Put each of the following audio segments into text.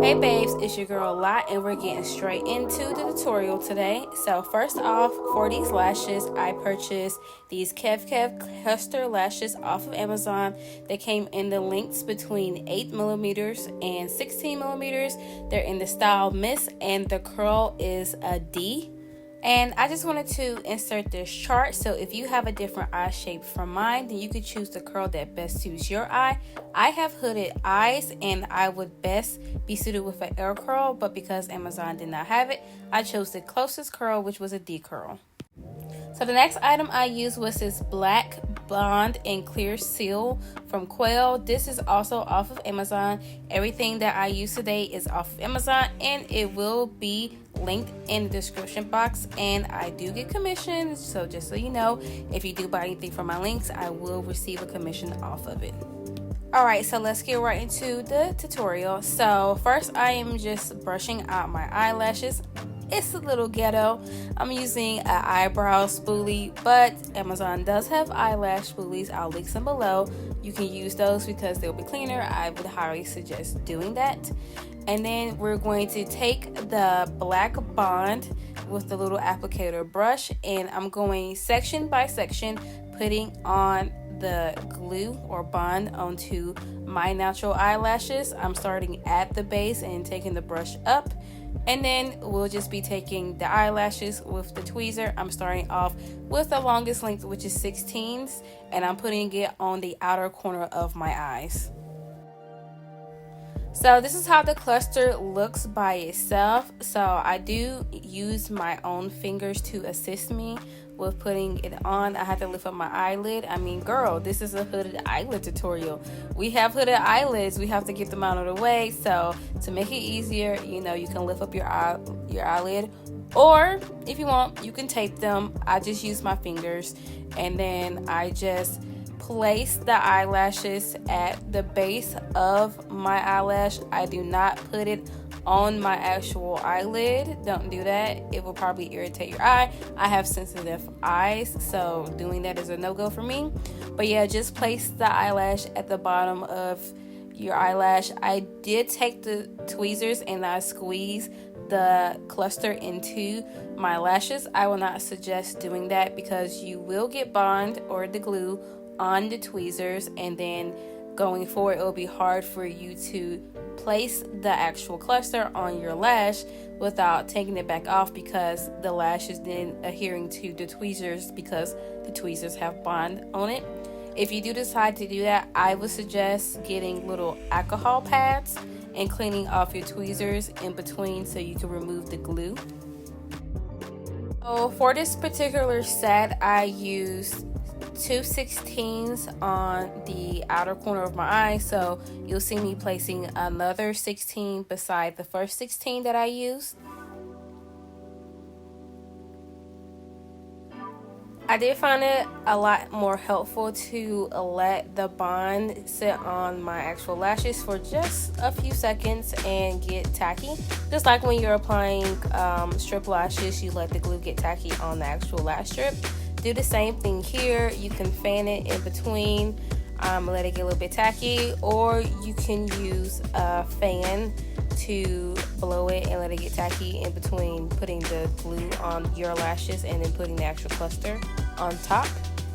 Hey babes, it's your girl Lot and we're getting straight into the tutorial today. So first off, for these lashes, I purchased these Kev cluster lashes off of Amazon. They came in the lengths between 8mm and 16mm. They're in the style Miss and the curl is a D. And I just wanted to insert this chart, so if you have a different eye shape from mine, then you could choose the curl that best suits your eye. I have hooded eyes and I would best be suited with an L curl, but because Amazon did not have it, I chose the closest curl, which was a D curl. So the next item I used was this black bond and clear seal from Quail. This is also off of Amazon. Everything that I use today is off of Amazon and it will be linked in the description box, and I do get commissions, so just so you know, if you do buy anything from my links, I will receive a commission off of it. Alright, so let's get right into the tutorial. So first I am just brushing out my eyelashes. It's a little ghetto. I'm using an eyebrow spoolie, but Amazon does have eyelash spoolies. I'll link some below. You can use those because they'll be cleaner. I would highly suggest doing that. And then we're going to take the black bond with the little applicator brush, and I'm going section by section, putting on the glue or bond onto my natural eyelashes. I'm starting at the base and taking the brush up, and then we'll just be taking the eyelashes with the tweezer. I'm starting off with the longest length, which is 16s, and I'm putting it on the outer corner of my eyes. So this is how the cluster looks by itself. So I do use my own fingers to assist me with putting it on. I have to lift up my eyelid. I mean, girl, this is a hooded eyelid tutorial. We have hooded eyelids. We have to get them out of the way. So to make it easier, you know, you can lift up your eyelid, or if you want, you can tape them. I just use my fingers, and then I just place the eyelashes at the base of my eyelash. I do not put it on my actual eyelid. Don't do that. It will probably irritate your eye. I have sensitive eyes, so doing that is a no-go for me. But yeah, just place the eyelash at the bottom of your eyelash. I did take the tweezers and I squeezed the cluster into my lashes. I will not suggest doing that because you will get bond or the glue on the tweezers, and then going forward it will be hard for you to place the actual cluster on your lash without taking it back off, because the lash is then adhering to the tweezers because the tweezers have bond on it. If you do decide to do that, I would suggest getting little alcohol pads and cleaning off your tweezers in between so you can remove the glue. So for this particular set, I used 2 16s on the outer corner of my eye, so you'll see me placing another 16 beside the first 16 that I used. I did find it a lot more helpful to let the bond sit on my actual lashes for just a few seconds and get tacky. Just like when you're applying strip lashes, you let the glue get tacky on the actual lash strip. Do the same thing here. You can fan it in between, let it get a little bit tacky, or you can use a fan to blow it and let it get tacky in between putting the glue on your lashes and then putting the actual cluster on top.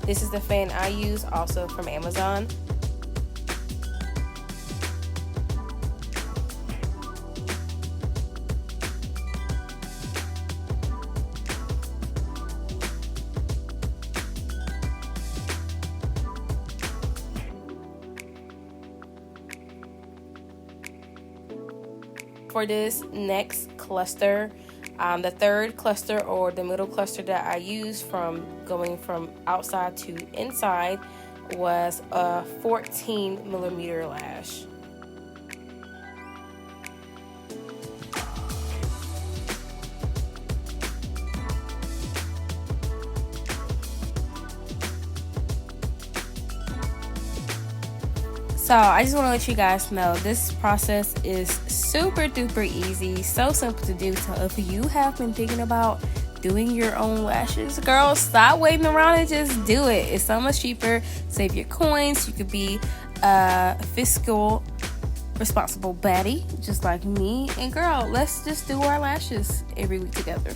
This is the fan I use, also from Amazon. For this next cluster, the third cluster or the middle cluster that I used from going from outside to inside was a 14mm lash. So I just want to let you guys know this process is super duper easy, so simple to do. So if you have been thinking about doing your own lashes, girl, stop waiting around and just do it. It's so much cheaper. Save your coins. You could be fiscal responsible baddie, just like me. And girl, let's just do our lashes every week together.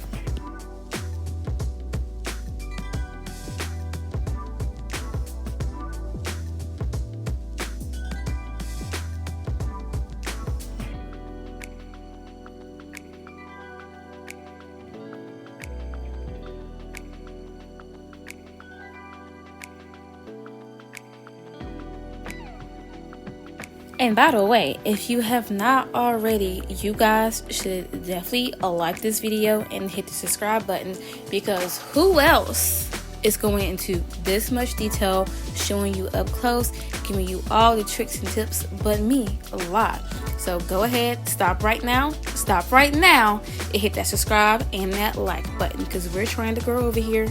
And by the way, if you have not already, you guys should definitely like this video and hit the subscribe button, because who else is going into this much detail, showing you up close, giving you all the tricks and tips but me, a lot. So go ahead, stop right now, and hit that subscribe and that like button, because we're trying to grow over here.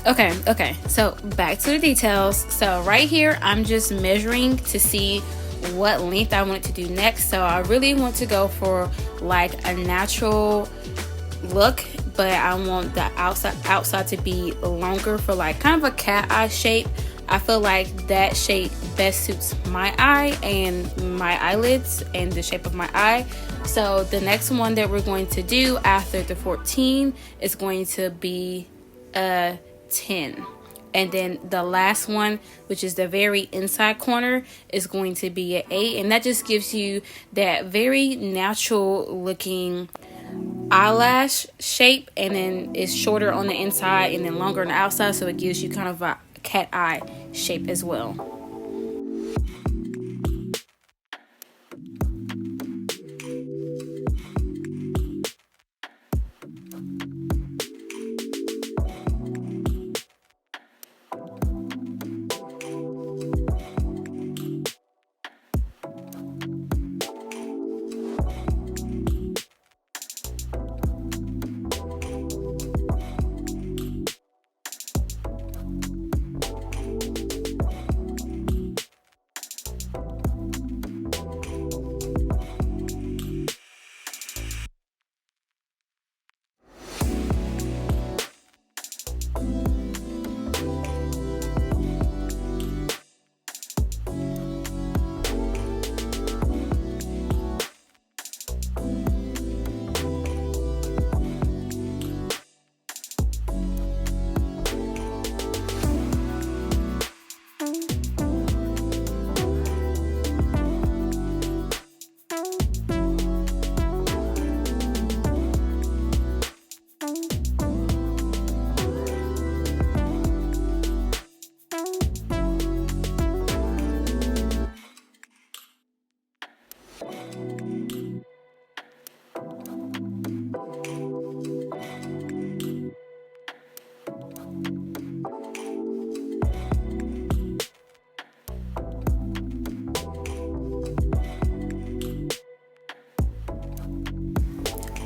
Okay, so back to the details. So right here, I'm just measuring to see what length I want to do next. So I really want to go for like a natural look, but I want the outside to be longer, for like kind of a cat eye shape. I feel like that shape best suits my eye and my eyelids and the shape of my eye. So the next one that we're going to do after the 14 is going to be a 10, and then the last one, which is the very inside corner, is going to be an 8, and that just gives you that very natural looking eyelash shape, and then it's shorter on the inside and then longer on the outside, so it gives you kind of a cat eye shape as well.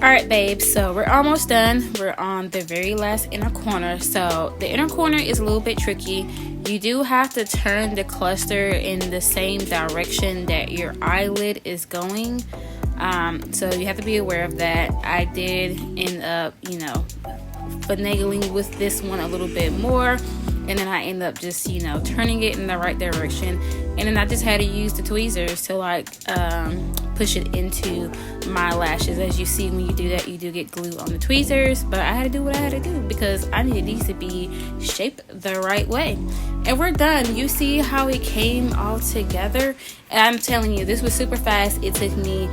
Alright babes, so we're almost done. We're on the very last inner corner. So the inner corner is a little bit tricky. You do have to turn the cluster in the same direction that your eyelid is going. So you have to be aware of that. I did end up, finagling with this one a little bit more, and then I end up just turning it in the right direction, and then I just had to use the tweezers to like push it into my lashes. As you see, when you do that, you do get glue on the tweezers, but I had to do what I had to do because I needed these to be shaped the right way. And we're done. You see how it came all together, and I'm telling you, this was super fast. It took me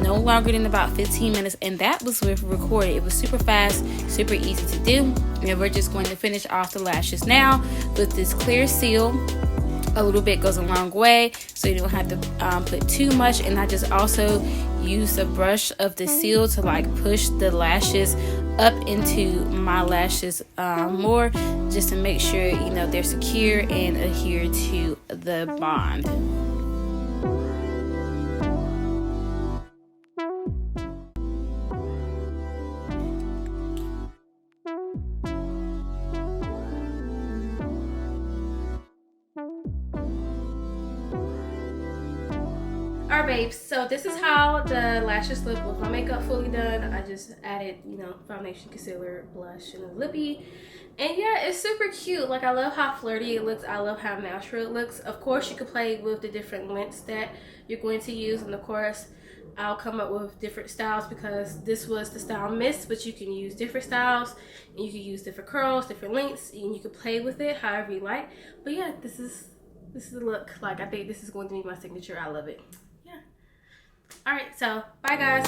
no longer than about 15 minutes, and that was with recording. It was super fast, super easy to do. And we're just going to finish off the lashes now with this clear seal. A little bit goes a long way, so you don't have to put too much. And I just also use a brush of the seal to like push the lashes up into my lashes more, just to make sure they're secure and adhere to the bond. Alright babes, so this is how the lashes look with my makeup fully done. I just added, foundation, concealer, blush, and a lippy. And yeah, it's super cute. Like, I love how flirty it looks. I love how natural it looks. Of course, you could play with the different lengths that you're going to use. And of course, I'll come up with different styles because this was the style missed. But you can use different styles. And you can use different curls, different lengths. And you can play with it however you like. But yeah, this is the look. Like, I think this is going to be my signature. I love it. Yeah. Alright, so bye guys.